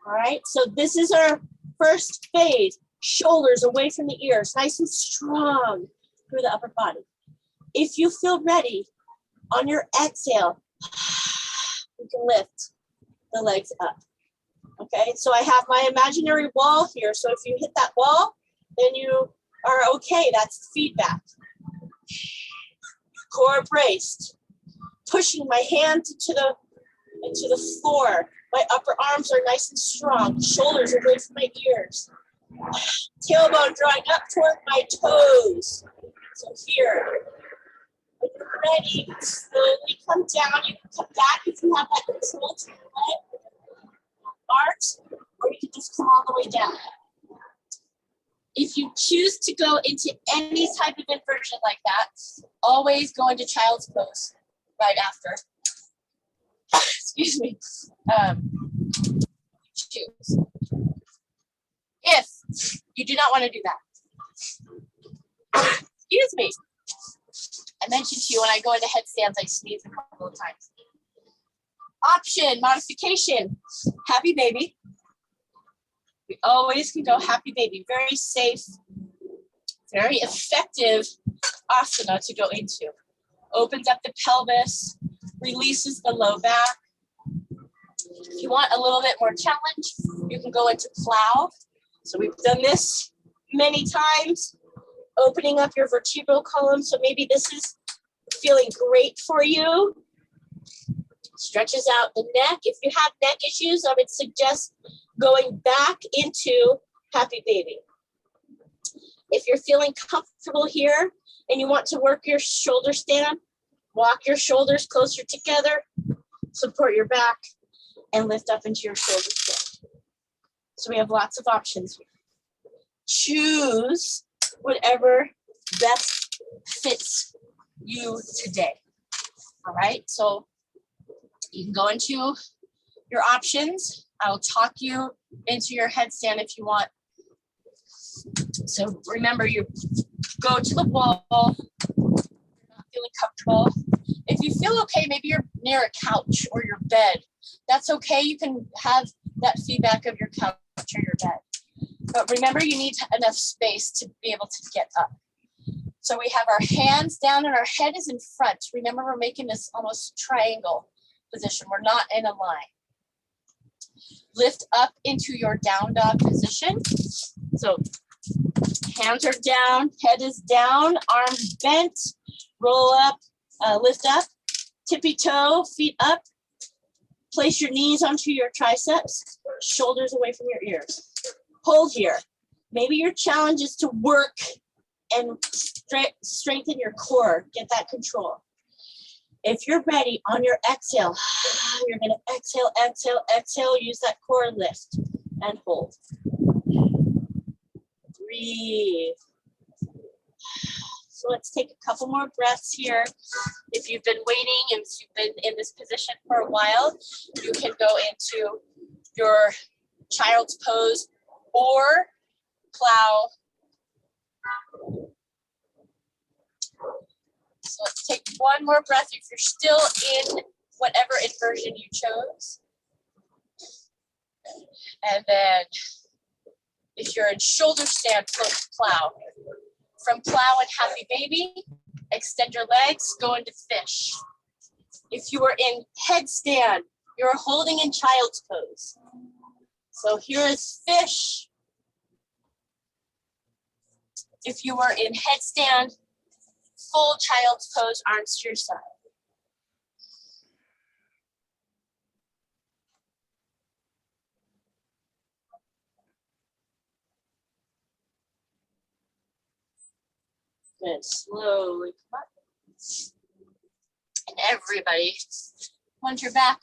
All right, so this is our first phase. Shoulders away from the ears, nice and strong through the upper body. If you feel ready, on your exhale, you can lift the legs up. Okay, so I have my imaginary wall here. So if you hit that wall, then you are okay. That's feedback. Core braced. Pushing my hands into the floor. My upper arms are nice and strong. Shoulders away from my ears. Tailbone drawing up toward my toes. So here, when you're ready, slowly come down. You can come back if you have that control to your leg, arch, or you can just come all the way down. If you choose to go into any type of inversion like that, always go into child's pose right after. Excuse me. Choose. If you do not want to do that. Excuse me. I mentioned to you when I go into headstands, I sneeze a couple of times. Option, modification, happy baby. We always can go happy baby. Very safe, very effective asana to go into. Opens up the pelvis, releases the low back. If you want a little bit more challenge, you can go into plow. So we've done this many times, opening up your vertebral column. So maybe this is feeling great for you. Stretches out the neck. If you have neck issues, I would suggest going back into happy baby. If you're feeling comfortable here and you want to work your shoulder stand, walk your shoulders closer together, support your back, and lift up into your shoulder stand. So we have lots of options here. Choose whatever best fits you today. All right, so you can go into your options. I'll talk you into your headstand if you want. So remember, you go to the wall, you're not feeling comfortable. If you feel okay, maybe you're near a couch or your bed. That's okay, you can have that feedback of your couch or your bed. But remember, you need enough space to be able to get up. So we have our hands down and our head is in front. Remember, we're making this almost triangle position. We're not in a line. Lift up into your down dog position. So hands are down, head is down, arms bent, roll up, lift up, tippy toe, feet up. Place your knees onto your triceps, shoulders away from your ears. Hold here. Maybe your challenge is to work and strengthen your core, get that control. If you're ready, on your exhale, you're gonna exhale, exhale, exhale, use that core lift and hold. Breathe. So let's take a couple more breaths here. If you've been waiting and if you've been in this position for a while, you can go into your child's pose or plow. So let's take one more breath if you're still in whatever inversion you chose. And then If you're in shoulder stand, float to plow. From plow and happy baby, extend your legs, go into fish. If you are in headstand, you're holding in child's pose. So here is fish. If you are in headstand, full child's pose, arms to your side. Good, slowly come up. And everybody, once you're back,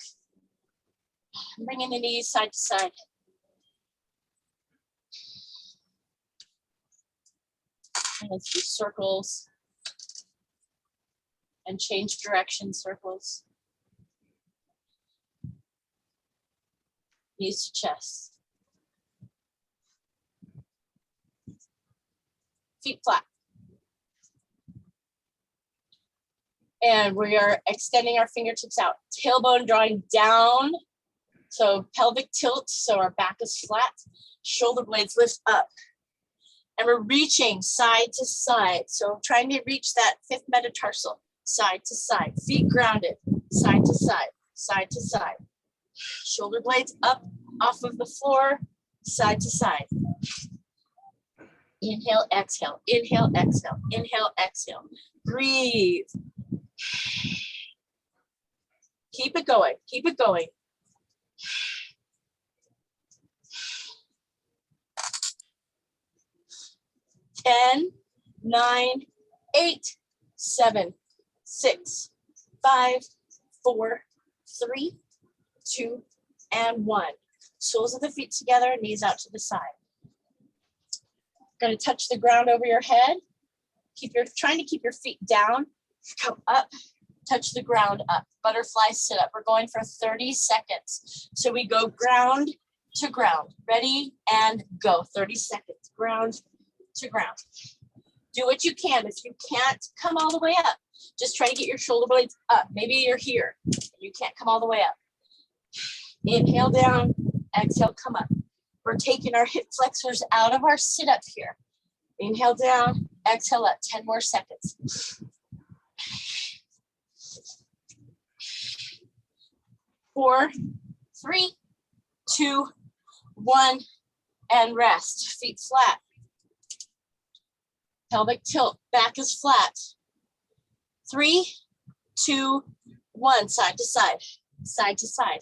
bringing the knees side to side. And let's do circles and change direction circles. Knees to chest. Feet flat. And we are extending our fingertips out. Tailbone drawing down. So pelvic tilt, so our back is flat. Shoulder blades lift up. And we're reaching side to side. So trying to reach that fifth metatarsal, side to side. Feet grounded, side to side, side to side. Shoulder blades up off of the floor, side to side. Inhale, exhale, inhale, exhale, inhale, exhale. Breathe. Keep it going, keep it going. Ten, 9, 8, 7, 6, 5, 4, 3, 2, and 1. Soles of the feet together, knees out to the side. Going to touch the ground over your head. Trying to keep your feet down. Come up, touch the ground up. Butterfly sit up. We're going for 30 seconds. So we go ground to ground. Ready and go. 30 seconds. Ground to ground. Do what you can. If you can't come all the way up, just try to get your shoulder blades up. Maybe you're here. You can't come all the way up. Inhale down. Exhale, come up. We're taking our hip flexors out of our sit-up here. Inhale down, exhale up, 10 more seconds. 4, 3, 2, 1, and rest. Feet flat. Pelvic tilt, back is flat. 3, 2, 1, side to side, side to side.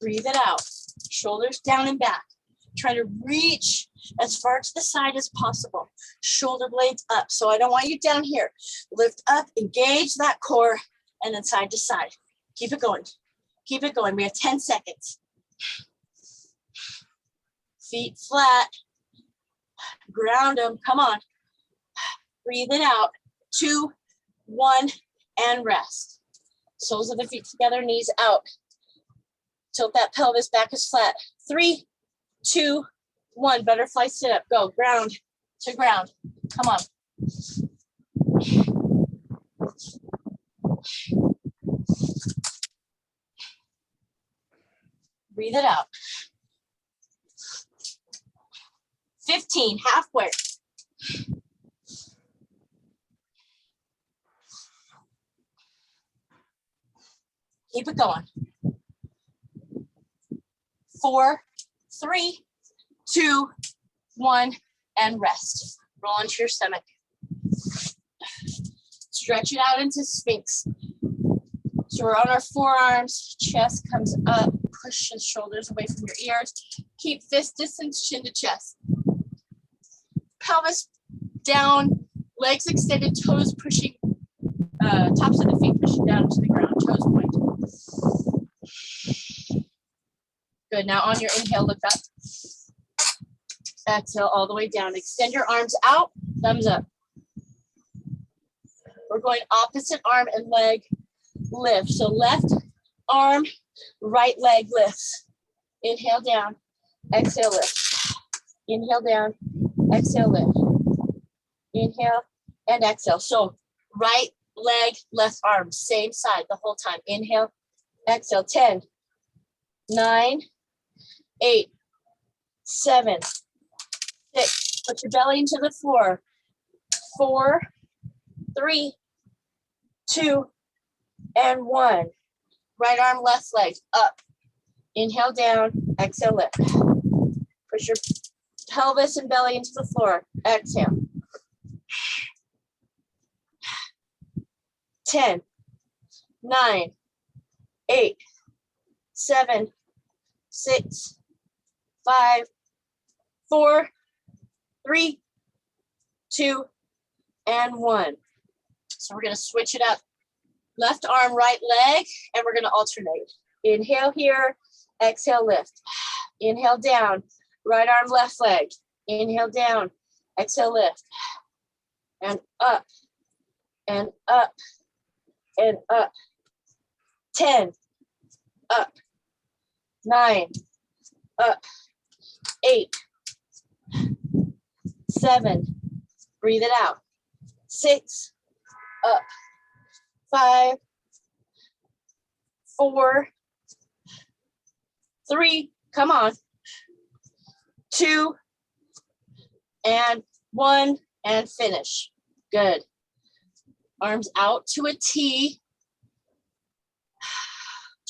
Breathe it out. Shoulders down and back. Try to reach as far to the side as possible. Shoulder blades up. So I don't want you down here. Lift up, engage that core, and then side to side. Keep it going. Keep it going. We have 10 seconds. Feet flat. Ground them. Come on. Breathe it out. 2, 1, and rest. Soles of the feet together, knees out. Tilt that pelvis, back is flat. 3, 2, 1, butterfly sit up. Go, ground to ground. Come on. Breathe it out. 15, halfway. Keep it going. 4, 3, 2, 1, and rest. Roll onto your stomach. Stretch it out into Sphinx. So we're on our forearms, chest comes up, push the shoulders away from your ears. Keep fist distance, chin to chest. Pelvis down, legs extended, toes pushing, tops of the feet pushing down to the ground, toes point. Good, now on your inhale, look up. Exhale all the way down. Extend your arms out, thumbs up. We're going opposite arm and leg lift. So left arm, right leg lifts. Inhale down, exhale lift. Inhale down, exhale lift. Inhale and exhale. So right leg, left arm, same side the whole time. Inhale, exhale, 10, 9, 8, 7, 6. Put your belly into the floor. 4, 3, 2, and 1. Right arm, left leg up. Inhale down, exhale lift. Push your pelvis and belly into the floor. Exhale. 10, 9, 8, 7, 6, 5, 4, 3, 2, and 1. So we're going to switch it up. Left arm, right leg, and we're going to alternate. Inhale here, exhale, lift. Inhale down, right arm, left leg. Inhale down, exhale, lift. And up, and up, and up. 10, up, 9, up, 8, 7, breathe it out. 6, up, 5, 4, 3, come on, 2, and 1, and finish. Good. Arms out to a T.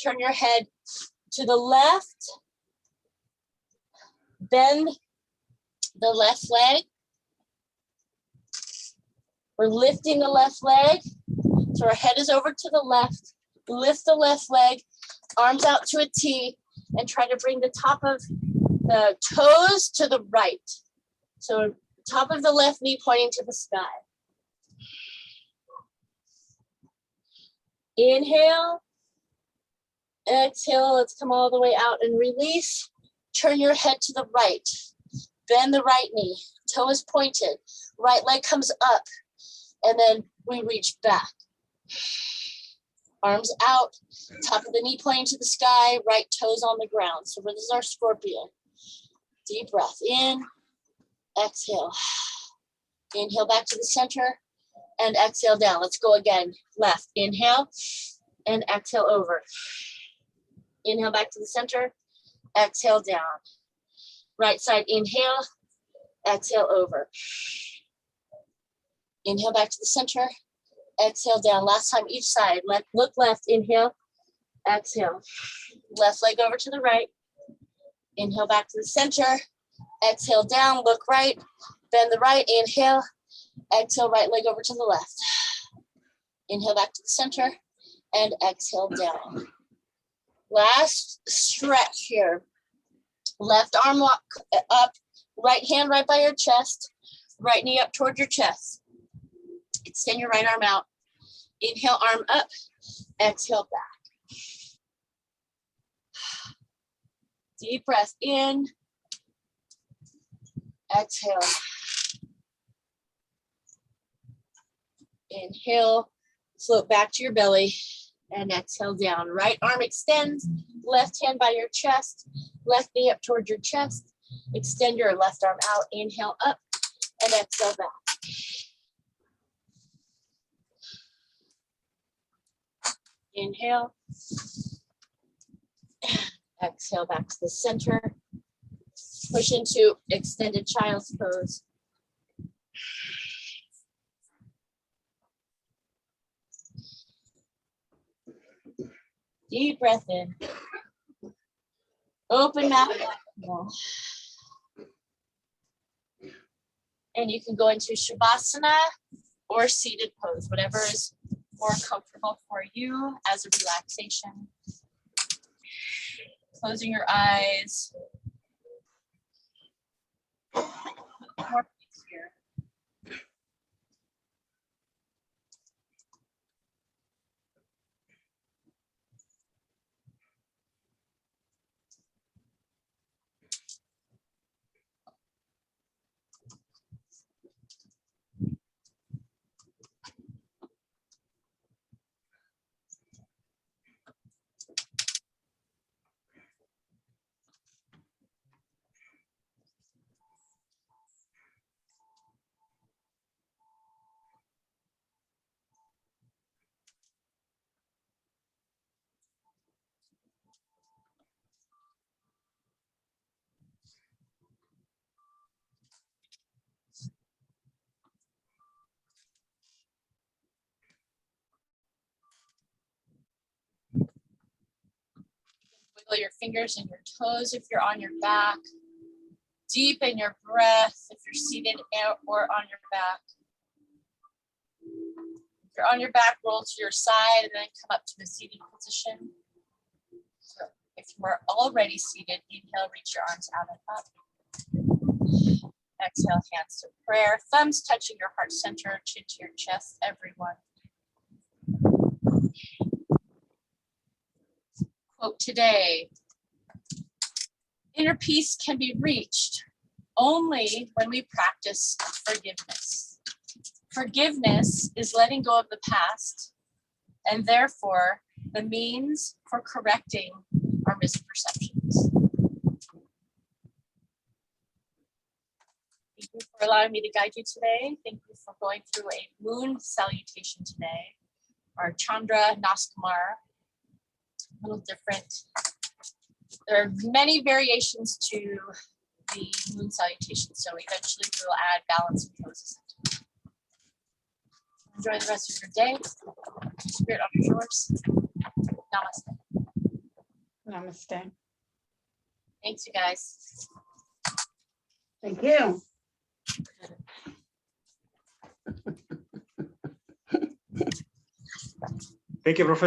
Turn your head to the left. Bend the left leg. We're lifting the left leg. So our head is over to the left. Lift the left leg, arms out to a T, and try to bring the top of the toes to the right. So top of the left knee pointing to the sky. Inhale. Exhale, let's come all the way out and release. Turn your head to the right. Bend the right knee. Toe is pointed. Right leg comes up. And then we reach back. Arms out. Top of the knee pointing to the sky. Right toes on the ground. So this is our scorpion. Deep breath in. Exhale. Inhale back to the center. And exhale down. Let's go again. Left. Inhale. And exhale over. Inhale back to the center, exhale down. Right side, inhale, exhale over. Inhale back to the center, exhale down. Last time each side, look left, inhale, exhale. Left leg over to the right, inhale back to the center, exhale down, look right, bend the right, inhale, exhale, right leg over to the left. Inhale back to the center, and exhale down. Last stretch here. Left arm walk up, right hand right by your chest, right knee up toward your chest. Extend your right arm out. Inhale, arm up, exhale back. Deep breath in, exhale. Inhale, float back to your belly. And exhale down. Right arm extends, left hand by your chest, left knee up toward your chest. Extend your left arm out. Inhale up and exhale back. Inhale. Exhale back to the center. Push into extended child's pose. Deep breath in. Open mouth. And you can go into Shavasana or seated pose, whatever is more comfortable for you as a relaxation. Closing your eyes. More peace here. Wiggle your fingers and your toes if you're on your back. Deepen your breath if you're seated or on your back. If you're on your back, roll to your side and then come up to the seated position. So if you are already seated, inhale, reach your arms out and up. Exhale, hands to prayer. Thumbs touching your heart center, chin to your chest, everyone. Quote today, inner peace can be reached only when we practice forgiveness. Forgiveness is letting go of the past and therefore the means for correcting our misperceptions. Thank you for allowing me to guide you today. Thank you for going through a moon salutation today, or Chandra Naskamar. A little different. There are many variations to the moon salutation, so eventually we will add balance and poses. Enjoy the rest of your day. Spirit on your shores. Namaste. Namaste. Thanks, you guys. Thank you. Thank you, Professor.